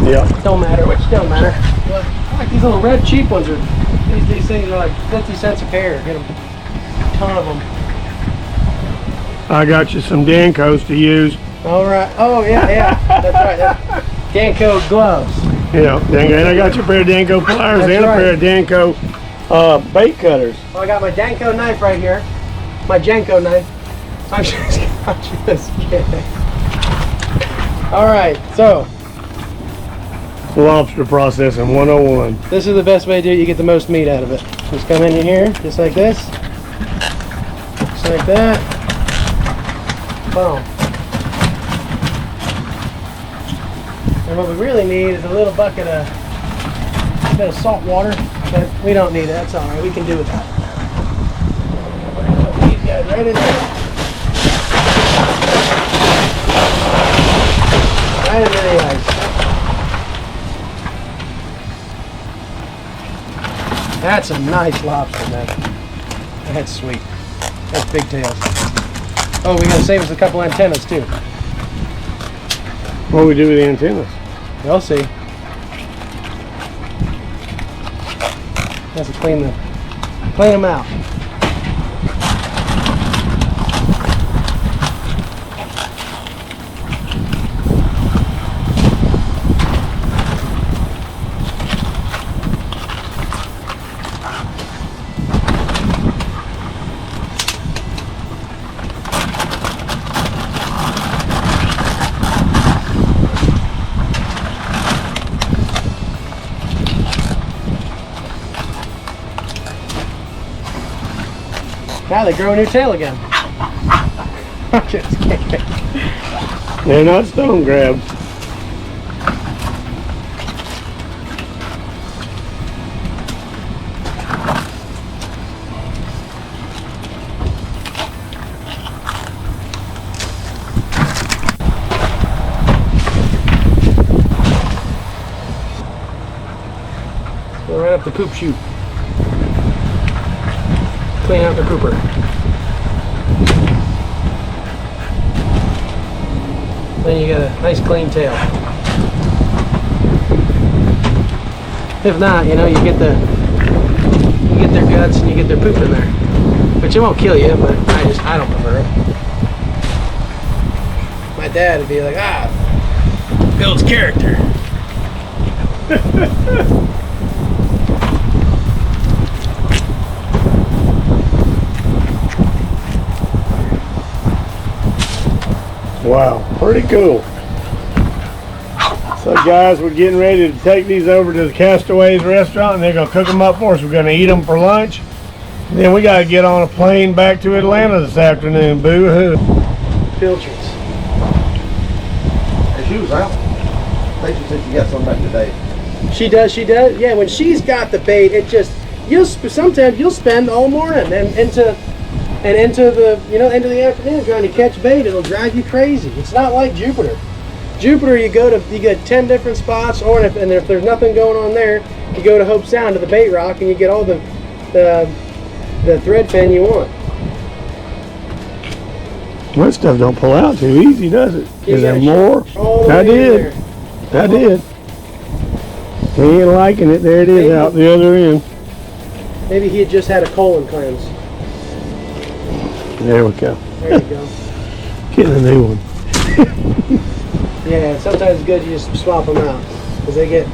Yeah. Don't matter which, don't matter. But I like these little red cheap ones. These things are like 50 cents a pair. Get them, a ton of them. I got you some Dancos to use. All right. Oh yeah, that's right. That's Danco gloves. Yeah, Danco. And I got you a pair of Danco pliers That's and right. a pair of Danco bait cutters. Well, I got my Danco knife right here. My Janko knife. I'm just kidding. All right, so Lobster processing 101. this is the best way to do it. You get the most meat out of it. Just come in here, just like this. Just like that. Boom. And what we really need is a little bucket of a bit of salt water, but we don't need it. That's all right. We can do without it. Put these guys right in there. Right into the ice. That's a nice lobster, man. That's sweet. That's big tails. Oh, we gotta save us a couple antennas too. What do we do with the antennas? You'll see. Has to clean them out. Now they grow a new tail again. I'm just kidding. They're not stone crabs. Go right up the poop chute. Clean out the pooper. Then you get a nice clean tail. If not, you know, you get their guts and you get their poop in there. Which it won't kill you, but I don't prefer it. My dad would be like, builds character. Wow, pretty cool. So guys, we're getting ready to take these over to the Castaways restaurant and they're going to cook them up for us. We're going to eat them for lunch. Then we got to get on a plane back to Atlanta this afternoon. Boo-hoo. Pilchards. Hey, she was out. I think she said she got some back today. She does. Yeah, when she's got the bait, it just, sometimes you'll spend all morning and into the afternoon trying to catch bait. It'll drive you crazy. It's not like Jupiter. Jupiter, you get 10 different spots, and if there's nothing going on there, you go to Hope Sound to the bait rock and you get all the thread fin you want. That stuff don't pull out too easy, does it? Is there more? I did. I did. He ain't liking it. There it is. Maybe, out the other end. Maybe he had just had a colon cleanse. There we go. There you go. Getting a new one. Yeah, sometimes it's good you just swap them out because they get.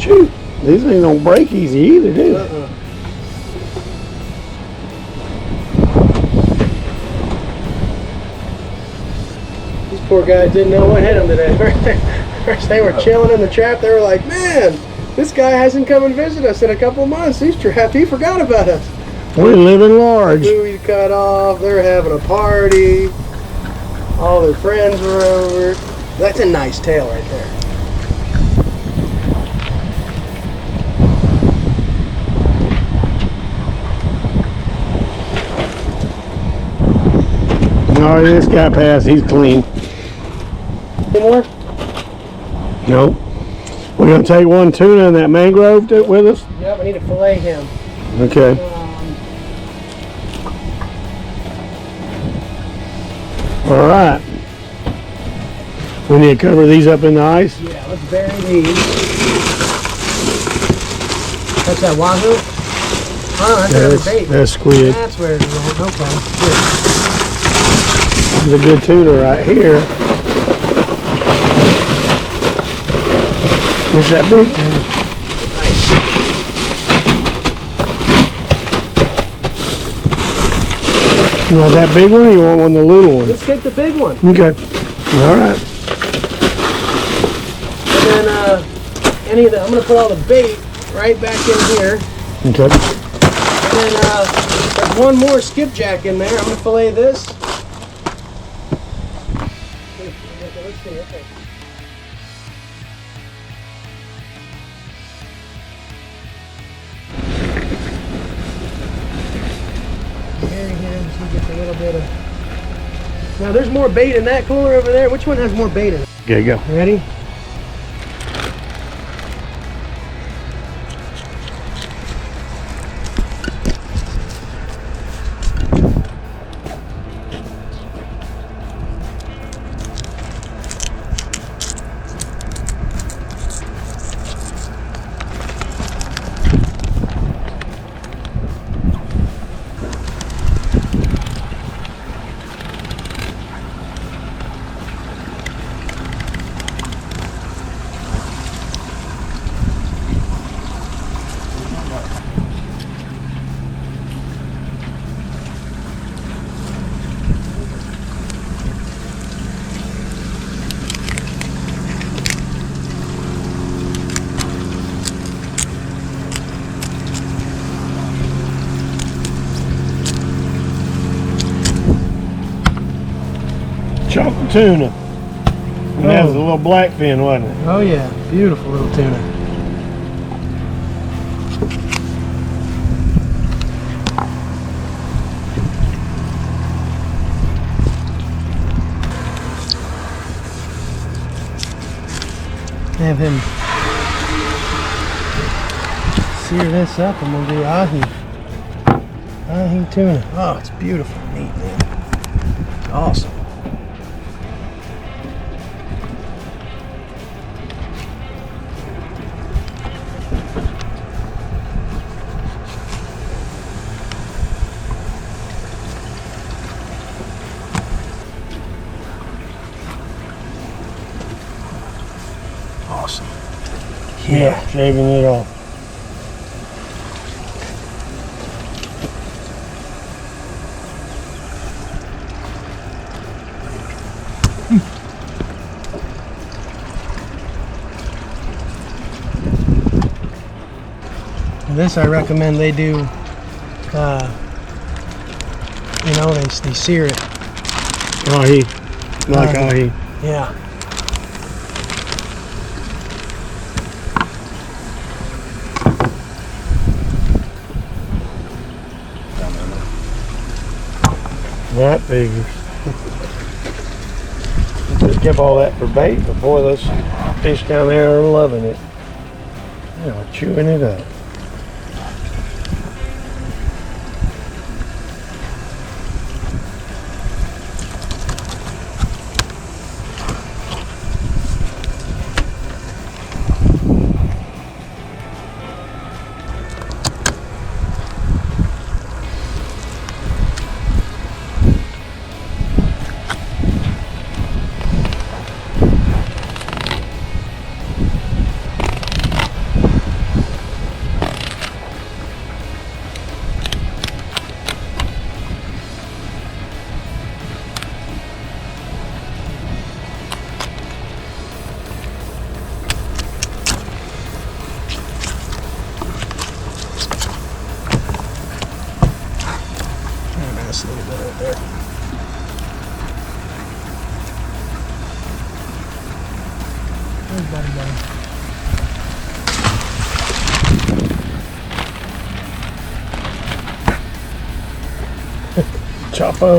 Shoot, these ain't gonna break easy either, do they? These poor guys didn't know what hit them today. First they were chilling in the trap. They were like, "Man, this guy hasn't come and visited us in a couple of months. He's trapped. He forgot about us." We're living large. The buoy cut off. They're having a party. All their friends were over. That's a nice tail right there. Oh, this guy passed. He's clean. Any more? Nope. We're going to take one tuna and that mangrove with us? Yep, I need to fillet him. Okay. All right. We need to cover these up in the ice. Yeah, let's bury these. That's that wahoo? Oh, that's another bait. That's squid. That's where it is. Okay, good. This is a good tuna right here. Where's that big tuna? You want that big one or you want one of the little ones? Let's take the big one. Okay. All right. And then I'm going to put all the bait right back in here. Okay. And then there's one more skipjack in there. I'm going to fillet this. Let's see. Okay. Bury him so he gets a little bit of... Now there's more bait in that cooler over there. Which one has more bait in it? Okay, go. Ready? Chocolate tuna. And that was a little blackfin, wasn't it? Oh yeah, beautiful little tuna. Have him sear this up and we'll do ahi tuna. Oh, it's beautiful meat, man. It's awesome. Awesome. Yeah, shaving it off. This I recommend they do, you know, they sear it. Ahi. Like ahi. Yeah. That figures. Just kept all that for bait before those fish down there are loving it. They're chewing it up. Nice little bit right there. There's buddy buddy. Chapo.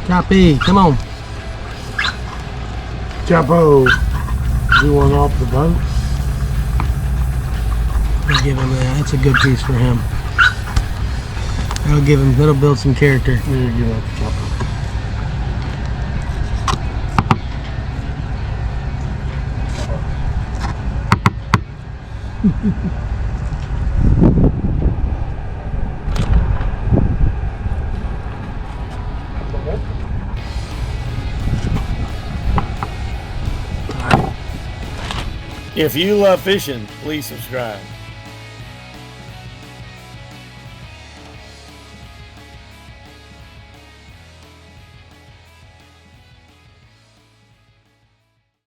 Cappy, come on. Chapo. Do one off the boat. I'll give him that. That's a good piece for him. That'll build some character. Here, give up the Chapo. If you love fishing, please subscribe.